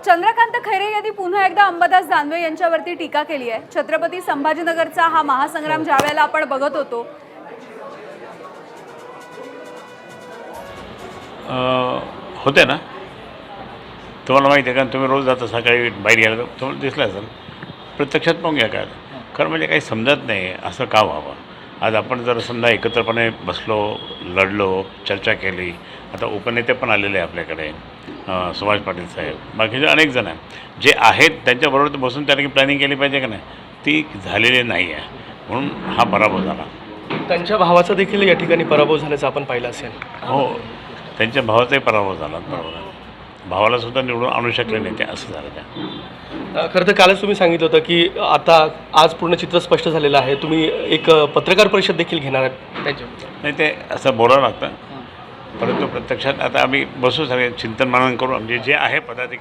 चंद्रकांत खैरे यांनी पुन्हा एकदा अंबादास दानवे यांच्यावरती टीका केली आहे। छत्रपती संभाजीनगरचा हा महासंग्राम ज्यावेळेला आपण बघत होतो होते ना, तुम्हाला माहिती आहे का, तुम्ही रोज जाता सकाळी बाहेर गेला तुम्हाला दिसलं असेल, प्रत्यक्षात पाहून घ्या काय खरं म्हणजे काही समजत नाही असं का व्हावं। आज आपण जर समजा एकत्रपणे बसलो, लढलो, चर्चा केली, आता उपनेते पण आलेले आहे आपल्याकडे, सुभाष पाटील साहेब, बाकीचे अनेक जण आहेत जे आहेत, त्यांच्याबरोबर बसून त्यांनी प्लॅनिंग केली पाहिजे का नाही, ती झालेली नाही आहे, म्हणून हा पराभव झाला। त्यांच्या भावाचा देखील या ठिकाणी पराभव झाल्याचं आपण पाहिलं असेल। हो, त्यांच्या भावाचाही पराभव झाला, बरोबर आहे, भावाला सुद्धा निवडून आणू शकले नाही ते, असं झालं त्या। खरं तर कालच तुम्ही सांगितलं होतं की आता आज पूर्ण चित्र स्पष्ट झालेलं आहे, तुम्ही एक पत्रकार परिषद देखील घेणार आहात त्याच्यावर। नाही, ते असं बोलावं लागतं, परंतु प्रत्यक्षात आता आम्ही बसू सगळे चिंतन मनन करू, म्हणजे जे आहे पदाधिकारी